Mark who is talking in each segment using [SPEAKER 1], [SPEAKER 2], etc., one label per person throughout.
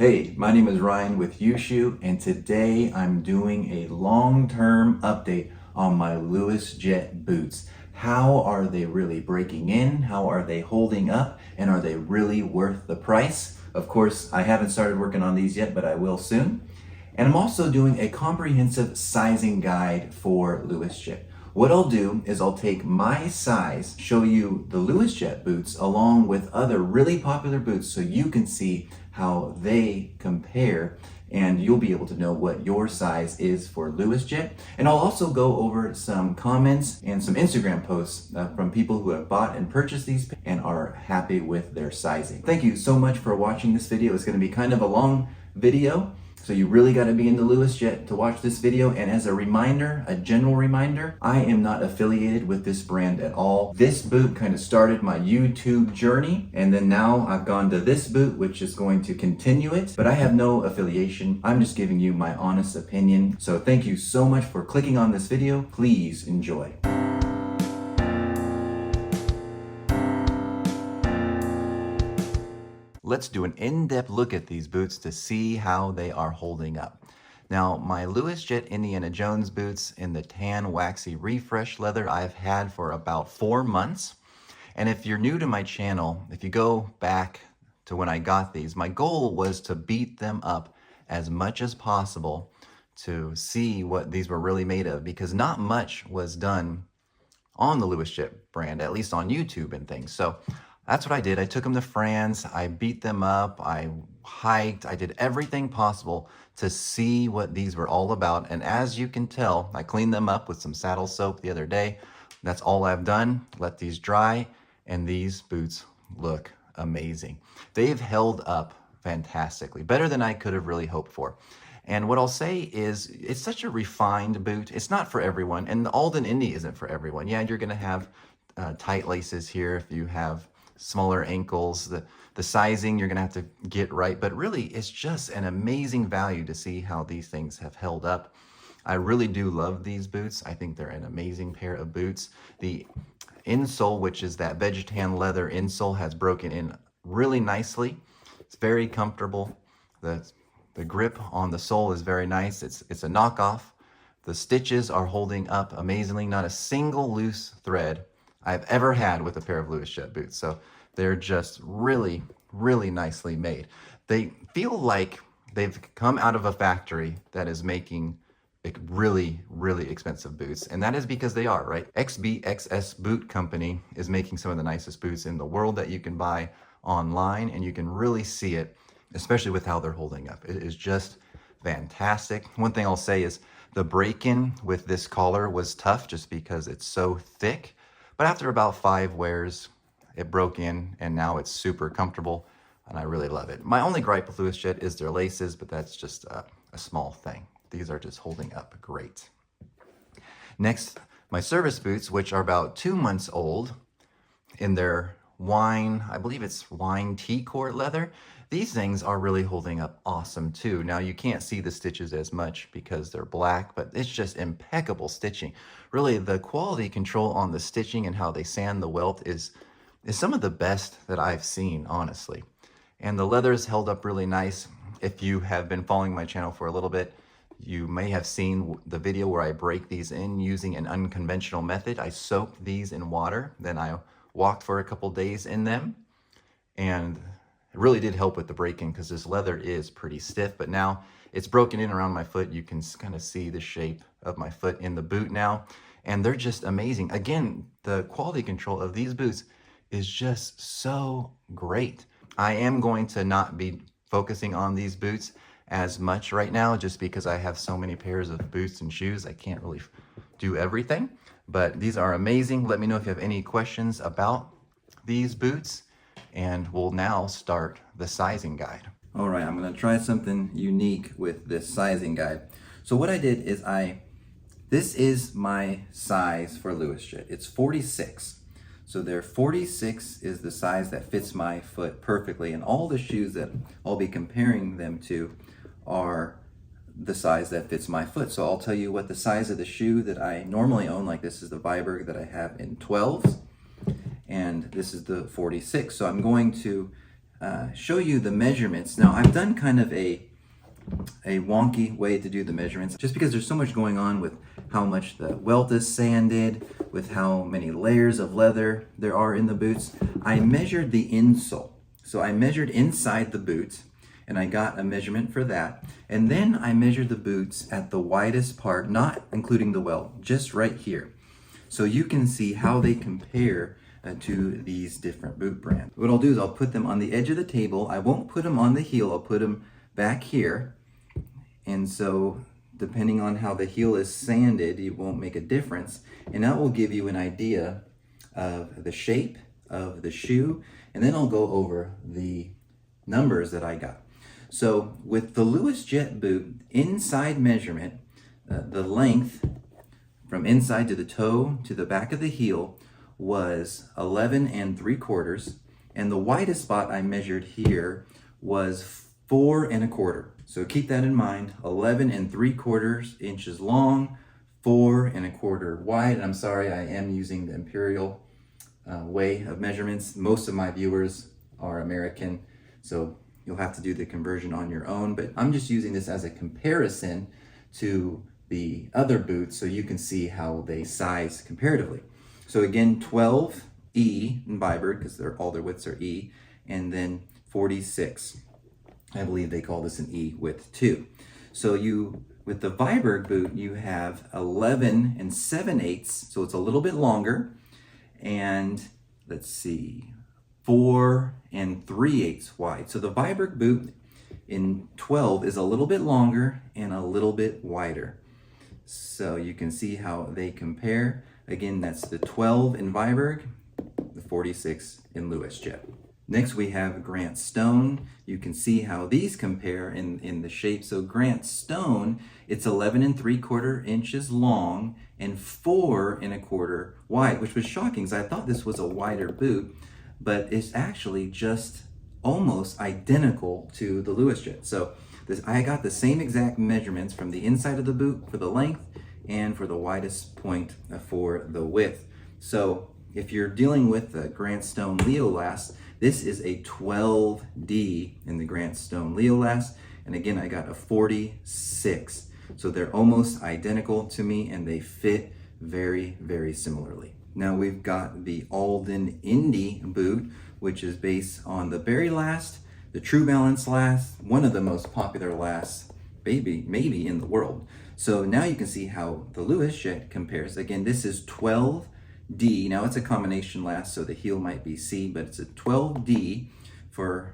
[SPEAKER 1] Hey, my name is Ryan with Luosjiet, and today I'm doing a long-term update on my Luosjiet boots. How are they really breaking in? How are they holding up? And are they really worth the price? Of course, I haven't started working on these yet, but I will soon. And I'm also doing a comprehensive sizing guide for Luosjiet. What I'll do is I'll take my size, show you the Luosjiet boots along with other really popular boots so you can see how they compare and you'll be able to know what your size is for Luosjiet. And I'll also go over some comments and some Instagram posts from people who have bought and purchased these and are happy with their sizing. Thank you so much for watching this video. It's going to be kind of a long video, so you really got to be into Luosjiet to watch this video. And as a reminder, a general reminder, I am not affiliated with this brand at all. This boot kind of started my YouTube journey, and then now I've gone to this boot, which is going to continue it, but I have no affiliation. I'm just giving you my honest opinion. So thank you so much for clicking on this video. Please enjoy. Let's do an in-depth look at these boots to see how they are holding up. Now, my Luosjiet Indiana Jones boots in the tan waxy refresh leather I've had for about 4 months. And if you're new to my channel, if you go back to when I got these, my goal was to beat them up as much as possible to see what these were really made of, because not much was done on the Luosjiet brand, at least on YouTube and things. So that's what I did. I took them to France, I beat them up, I hiked, I did everything possible to see what these were all about. And as you can tell, I cleaned them up with some saddle soap the other day. That's all I've done. Let these dry, and these boots look amazing. They've held up fantastically, better than I could have really hoped for. And what I'll say is, it's such a refined boot. It's not for everyone, and the Alden Indy isn't for everyone. Yeah, you're gonna have tight laces here if you have smaller ankles. The sizing you're gonna have to get right, but really it's just an amazing value to see how these things have held up. I really do love these boots. I think they're an amazing pair of boots. The insole, which is that vegetan leather insole, has broken in really nicely. It's very comfortable. The grip on the sole is very nice. It's a knockoff. The stitches are holding up amazingly. Not a single loose thread I've ever had with a pair of Luosjiet boots. So they're just really, really nicely made. They feel like they've come out of a factory that is making really, really expensive boots. And that is because they are, right? XBXS Boot Company is making some of the nicest boots in the world that you can buy online, and you can really see it, especially with how they're holding up. It is just fantastic. One thing I'll say is the break-in with this collar was tough just because it's so thick. But after about 5 wears, it broke in, and now it's super comfortable, and I really love it. My only gripe with Luosjiet is their laces, but that's just a small thing. These are just holding up great. Next, my service boots, which are about 2 months old, in their wine, I believe it's wine T-cord leather. These things are really holding up awesome too. Now, you can't see the stitches as much because they're black, but it's just impeccable stitching. Really, the quality control on the stitching and how they sand the welt is some of the best that I've seen, honestly. And the leather's held up really nice. If you have been following my channel for a little bit, you may have seen the video where I break these in using an unconventional method. I soaked these in water, then I walked for a couple days in them, and it really did help with the break-in because this leather is pretty stiff, but now it's broken in around my foot. You can kind of see the shape of my foot in the boot now, and they're just amazing. Again, the quality control of these boots is just so great. I am going to not be focusing on these boots as much right now just because I have so many pairs of boots and shoes. I can't really do everything, but these are amazing. Let me know if you have any questions about these boots, and we'll now start the sizing guide. All right, I'm gonna try something unique with this sizing guide. So what I did is this is my size for Luosjiet. It's 46. So there 46 is the size that fits my foot perfectly, and all the shoes that I'll be comparing them to are the size that fits my foot. So I'll tell you what the size of the shoe that I normally own, like this is the Viberg that I have in 12s, and this is the 46. So I'm going to show you the measurements. Now I've done kind of a wonky way to do the measurements just because there's so much going on with how much the welt is sanded, with how many layers of leather there are in the boots. I measured the insole. So I measured inside the boots and I got a measurement for that. And then I measured the boots at the widest part, not including the welt, just right here. So you can see how they compare to these different boot brands. What I'll do is I'll put them on the edge of the table. I won't put them on the heel, I'll put them back here. And so depending on how the heel is sanded, it won't make a difference. And that will give you an idea of the shape of the shoe. And then I'll go over the numbers that I got. So with the Luosjiet boot, inside measurement, the length from inside to the toe to the back of the heel was 11 3/4. And the widest spot I measured here was 4 1/4. So keep that in mind, 11 3/4 inches long, 4 1/4 wide. And I'm sorry, I am using the imperial way of measurements. Most of my viewers are American, so you'll have to do the conversion on your own, but I'm just using this as a comparison to the other boots so you can see how they size comparatively. So again, 12 E in Viberg, because all their widths are E, and then 46. I believe they call this an E width too. So with the Viberg boot, you have 11 7/8, so it's a little bit longer. And let's see, 4 3/8 wide. So the Viberg boot in 12 is a little bit longer and a little bit wider. So you can see how they compare. Again, that's the 12 in Viberg, the 46 in Luosjiet. Next we have Grant Stone. You can see how these compare in the shape. So Grant Stone, it's 11 3/4 inches long and 4 1/4 wide, which was shocking because I thought this was a wider boot, but it's actually just almost identical to the Luosjiet. So I got the same exact measurements from the inside of the boot for the length and for the widest point for the width. So if you're dealing with the Grant Stone Leolast, this is a 12D in the Grant Stone Leolast. And again, I got a 46. So they're almost identical to me and they fit very, very similarly. Now we've got the Alden Indy boot, which is based on the Berry Last, the True Balance Last, one of the most popular lasts maybe in the world. So now you can see how the Luosjiet compares. Again, this is 12D. Now it's a combination last, so the heel might be C, but it's a 12D for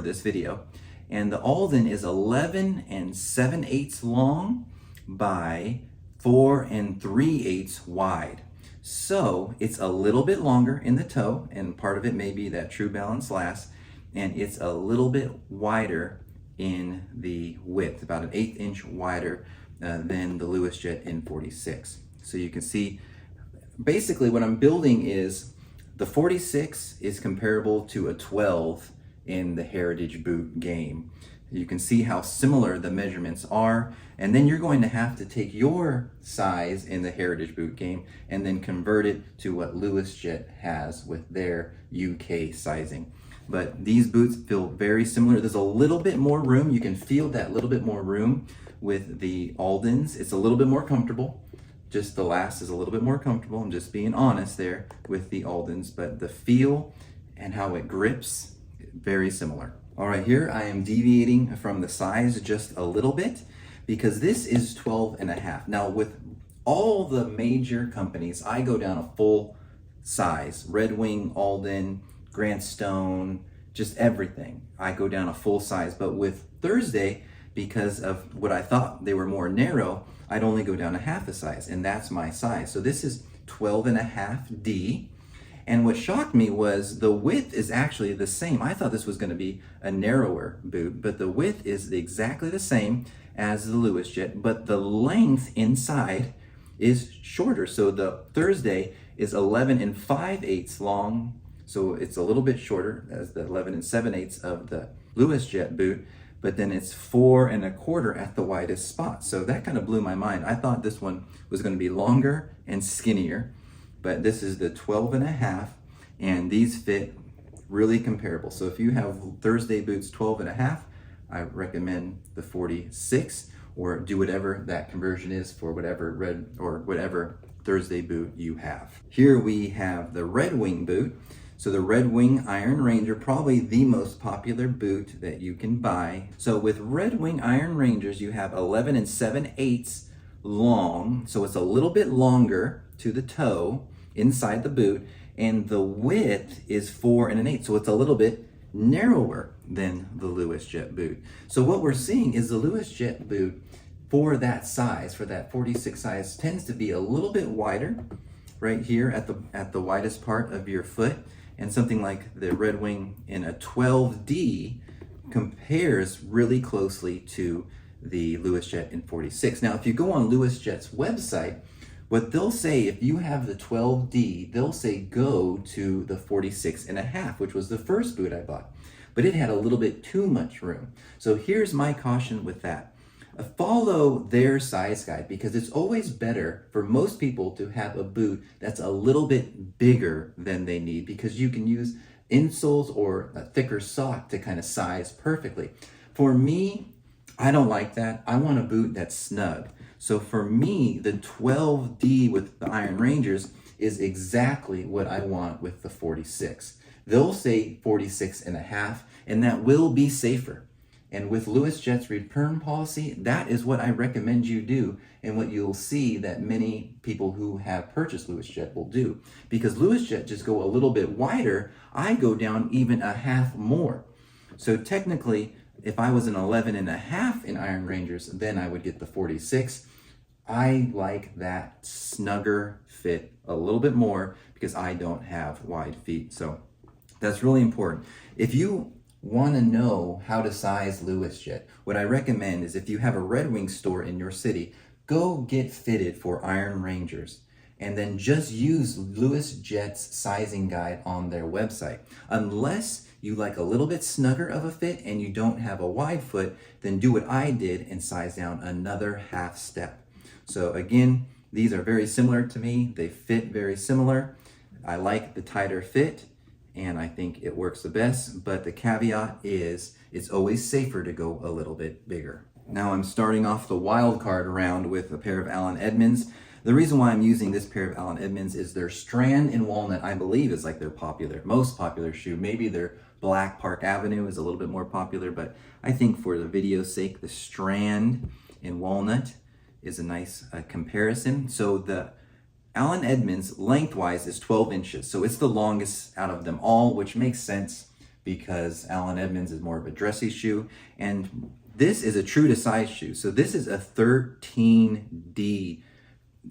[SPEAKER 1] this video. And the Alden is 11 7/8 long by 4 3/8 wide. So it's a little bit longer in the toe, and part of it may be that True Balance Last, and it's a little bit wider in the width, about an 1/8 inch wider than the Luosjiet in 46. So you can see basically what I'm building is the 46 is comparable to a 12 in the heritage boot game. You can see how similar the measurements are, and then you're going to have to take your size in the heritage boot game and then convert it to what Luosjiet has with their UK sizing. But these boots feel very similar. There's a little bit more room. You can feel that little bit more room with the Aldens. It's a little bit more comfortable. Just the last is a little bit more comfortable. I'm just being honest there with the Aldens, but the feel and how it grips, very similar. All right, here I am deviating from the size just a little bit because this is 12.5. Now with all the major companies, I go down a full size. Red Wing, Alden, Grant Stone, just everything. I go down a full size, but with Thursday, because of what I thought they were more narrow, I'd only go down a half a size, and that's my size. So this is 12.5D. And what shocked me was the width is actually the same. I thought this was going to be a narrower boot, but the width is exactly the same as the Luosjiet, but the length inside is shorter. So the Thursday is 11 5/8 long, so it's a little bit shorter as the 11 7/8 of the Luosjiet boot, but then it's 4 1/4 at the widest spot. So that kind of blew my mind. I thought this one was going to be longer and skinnier, but this is the 12.5, and these fit really comparable. So if you have Thursday boots 12 and a half, I recommend the 46, or do whatever that conversion is for whatever red or whatever Thursday boot you have. Here we have the Red Wing boot. So the Red Wing Iron Ranger, probably the most popular boot that you can buy. So with Red Wing Iron Rangers, you have 11 and 7/8 long. So it's a little bit longer to the toe inside the boot, and the width is 4 and 1/8. So it's a little bit narrower than the Luosjiet boot. So what we're seeing is the Luosjiet boot for that size, for that 46 size, tends to be a little bit wider right here at the widest part of your foot. And something like the Red Wing in a 12D compares really closely to the Luosjiet in 46. Now, if you go on Luosjiet's website, what they'll say, if you have the 12D, they'll say go to the 46 and a half, which was the first boot I bought. But it had a little bit too much room. So here's my caution with that. Follow their size guide, because it's always better for most people to have a boot that's a little bit bigger than they need, because you can use insoles or a thicker sock to kind of size perfectly. For me, I don't like that. I want a boot that's snug. So for me, the 12D with the Iron Rangers is exactly what I want with the 46. They'll say 46 and a half, and that will be safer. And with Luosjiet's return policy, that is what I recommend you do, and what you'll see that many people who have purchased Luosjiet will do. Because Luosjiet just go a little bit wider, I go down even a half more. So technically, if I was an 11 and a half in Iron Rangers, then I would get the 46. I like that snugger fit a little bit more because I don't have wide feet. So that's really important. If you want to know how to size Luosjiet, what I recommend is, if you have a Red Wing store in your city, go get fitted for Iron Rangers, and then just use Luosjiet's sizing guide on their website. Unless you like a little bit snugger of a fit and you don't have a wide foot, then do what I did and size down another half step. So again, these are very similar to me. They fit very similar. I like the tighter fit, and I think it works the best, but the caveat is it's always safer to go a little bit bigger. Now I'm starting off the wild card round with a pair of Allen Edmonds. The reason why I'm using this pair of Allen Edmonds is their Strand in Walnut, I believe, is like their most popular shoe. Maybe their Black Park Avenue is a little bit more popular, but I think for the video's sake, the Strand in Walnut is a nice comparison. So the Allen Edmonds lengthwise is 12 inches. So it's the longest out of them all, which makes sense because Allen Edmonds is more of a dressy shoe. And this is a true to size shoe. So this is a 13D.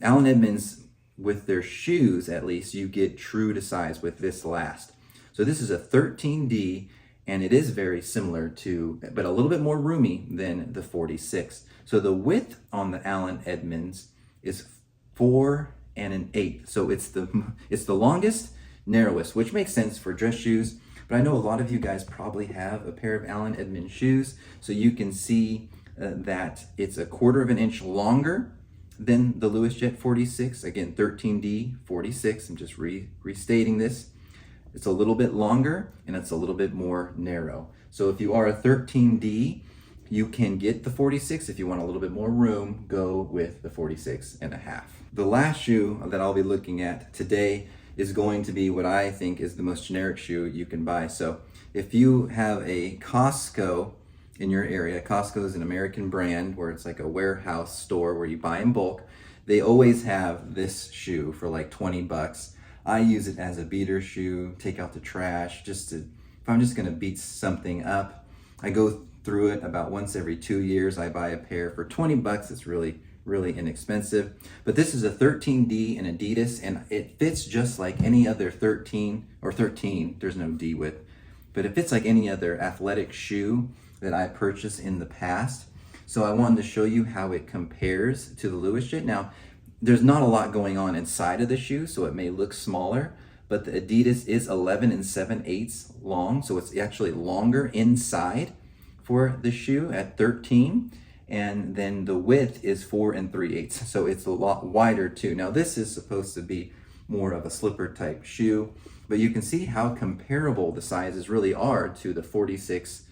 [SPEAKER 1] Allen Edmonds, with their shoes at least, you get true to size with this last. So this is a 13D, and it is very similar to, but a little bit more roomy than the 46. So the width on the Allen Edmonds is 4 and 1/8. So it's the longest, narrowest, which makes sense for dress shoes. But I know a lot of you guys probably have a pair of Allen Edmonds shoes, so you can see that it's a 1/4 of an inch longer than the Luosjiet 46. Again, 13D 46. I'm just restating this. It's a little bit longer and it's a little bit more narrow. So if you are a 13D, you can get the 46. If you want a little bit more room, go with the 46 and a half. The last shoe that I'll be looking at today is going to be what I think is the most generic shoe you can buy. So if you have a Costco in your area, Costco is an American brand where it's like a warehouse store where you buy in bulk. They always have this shoe for like 20 bucks. I use it as a beater shoe, take out the trash, if I'm just gonna beat something up. I go through it about once every 2 years. I buy a pair for 20 bucks. It's really inexpensive. But this is a 13D in Adidas, and it fits just like any other 13, there's no D width, but it fits like any other athletic shoe that I purchased in the past. So I wanted to show you how it compares to the Luosjiet. Now, there's not a lot going on inside of the shoe, so it may look smaller, but the Adidas is 11 and 7/8 long, so it's actually longer inside for the shoe at 13, and then the width is 4 3/8, so it's a lot wider too. Now this is supposed to be more of a slipper type shoe. But you can see how comparable the sizes really are to the 46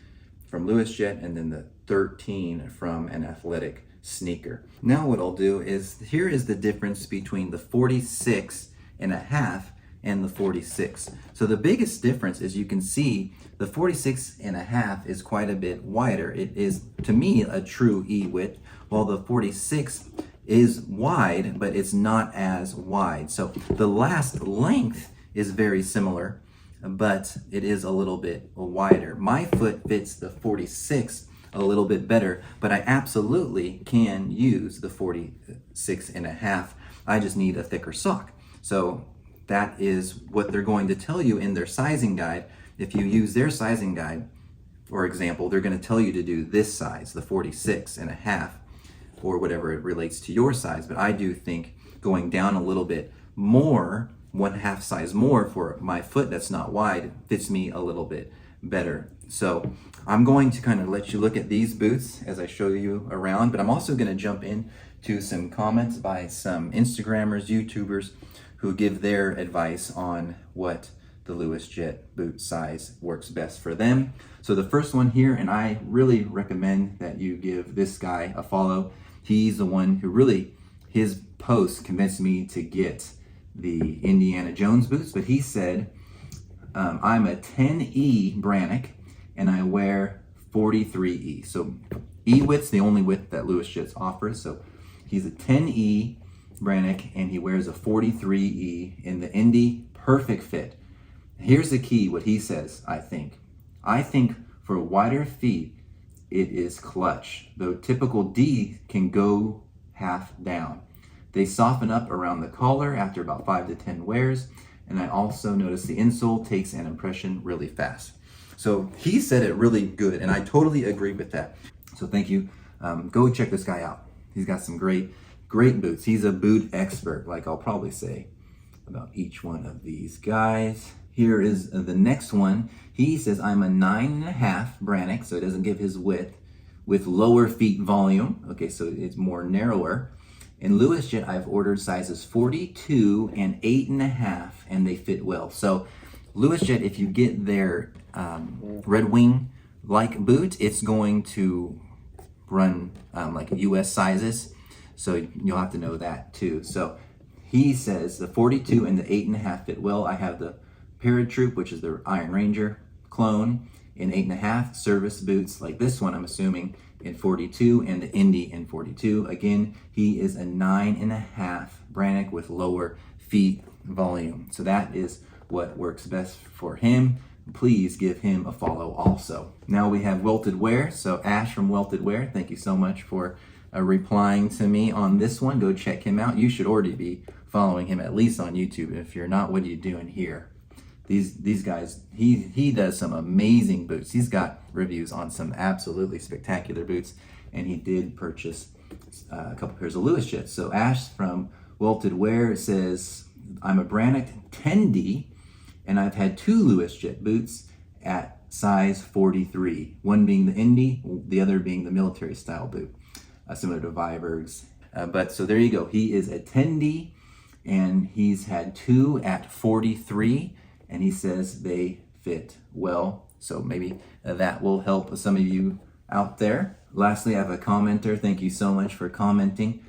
[SPEAKER 1] from Luosjiet and then the 13 from an athletic sneaker. Now what I'll do is, here is the difference between the 46 and a half and the 46. So the biggest difference is, you can see the 46 and a half is quite a bit wider. It is, to me, a true E width, while the 46 is wide, but it's not as wide. So the last length is very similar, but it is a little bit wider. My foot fits the 46 a little bit better, but I absolutely can use the 46 and a half. I just need a thicker sock. So that is what they're going to tell you in their sizing guide. If you use their sizing guide, for example, they're going to tell you to do this size, the 46 and a half, or whatever it relates to your size. But I do think going down a little bit more, 1/2 size more for my foot that's not wide, fits me a little bit better. So I'm going to kind of let you look at these boots as I show you around, but I'm also going to jump in to some comments by some Instagrammers, YouTubers, who give their advice on what the Luosjiet boot size works best for them. So the first one here, and I really recommend that you give this guy a follow. He's the one who really, his post convinced me to get the Indiana Jones boots, but he said, I'm a 10E Brannock and I wear 43E. So E width's the only width that Luosjiet offers. So he's a 10E Brannock and he wears a 43E in the Indy. Perfect fit. Here's the key, what he says, I think. I think for wider feet, it is clutch. The typical D can go half down. They soften up around the collar after about 5 to 10 wears. And I also noticed the insole takes an impression really fast. So he said it really good, and I totally agree with that. So thank you. Go check this guy out. He's got some great boots. He's a boot expert, like I'll probably say about each one of these guys. Here is the next one. He says, I'm a 9.5 Brannock, so it doesn't give his width, with lower feet volume. Okay, so it's more narrower. In Luosjiet, I've ordered sizes 42 and 8.5, and they fit well. So Luosjiet, if you get their Red Wing-like boot, it's going to run like US sizes. So you'll have to know that too. So he says the 42 and the 8.5 fit well. I have the Paratroop, which is the Iron Ranger clone, in 8.5, service boots like this one, I'm assuming, in 42, and the Indy in 42. Again, he is a 9.5 Brannock with lower feet volume. So that is what works best for him. Please give him a follow also. Now we have Welted Wear. So Ash from Welted Wear, thank you so much for replying to me on this one. Go check him out. You should already be following him, at least on YouTube. If you're not, what are you doing here? These guys, he does some amazing boots. He's got reviews on some absolutely spectacular boots, and he did purchase a couple pairs of Luosjiet. So Ash from Welted Wear says, I'm a Brannock 10D, and I've had 2 Luosjiet boots at size 43, one being the Indy, the other being the military style boot, similar to Viberg's. But so there you go. He is a 10D, and he's had 2 at 43, and he says they fit well. So maybe that will help some of you out there. Lastly, I have a commenter. Thank you so much for commenting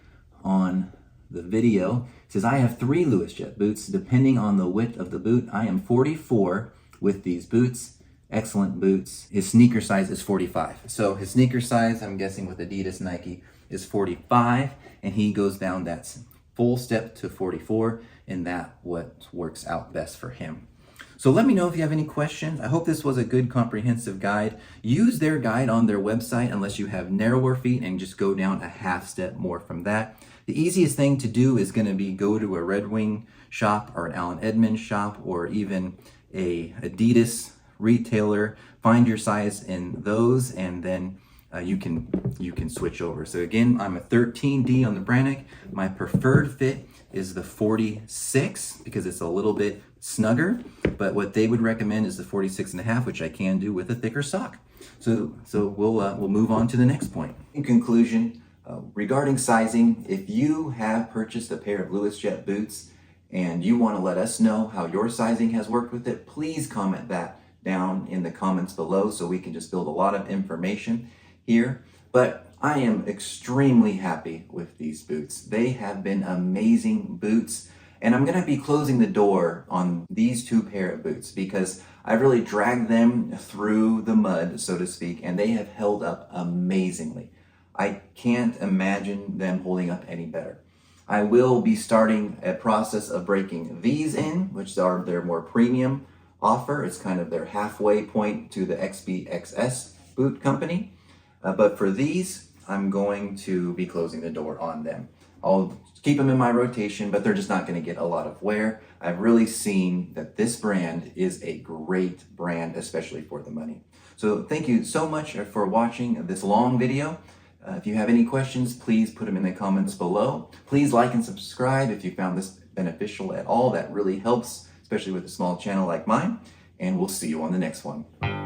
[SPEAKER 1] on the video. It says, I have 3 Luosjiet boots. Depending on the width of the boot, I am 44 with these boots. Excellent boots. His sneaker size is 45. So his sneaker size, I'm guessing with Adidas, Nike, is 45, and he goes down that full step to 44, and that what works out best for him. So let me know if you have any questions. I hope this was a good comprehensive guide. Use their guide on their website unless you have narrower feet, and just go down a half step more from that. The easiest thing to do is going to be go to a Red Wing shop or an Allen Edmonds shop or even a Adidas retailer. Find your size in those, and then you can switch over. So again, I'm a 13D on the Brannock. My preferred fit is the 46 because it's a little bit snugger, but what they would recommend is the 46.5, which I can do with a thicker sock. So we'll move on to the next point. In conclusion, regarding sizing, if you have purchased a pair of Luosjiet boots and you want to let us know how your sizing has worked with it, please comment that down in the comments below so we can just build a lot of information here. But I am extremely happy with these boots. They have been amazing boots. And I'm going to be closing the door on these two pair of boots because I've really dragged them through the mud, so to speak, and they have held up amazingly. I can't imagine them holding up any better. I will be starting a process of breaking these in, which are their more premium offer. It's kind of their halfway point to the XBXS boot company. But for these, I'm going to be closing the door on them. I'll keep them in my rotation, but they're just not going to get a lot of wear. I've really seen that this brand is a great brand, especially for the money. So thank you so much for watching this long video. If you have any questions, please put them in the comments below. Please like and subscribe if you found this beneficial at all. That really helps, especially with a small channel like mine. And we'll see you on the next one.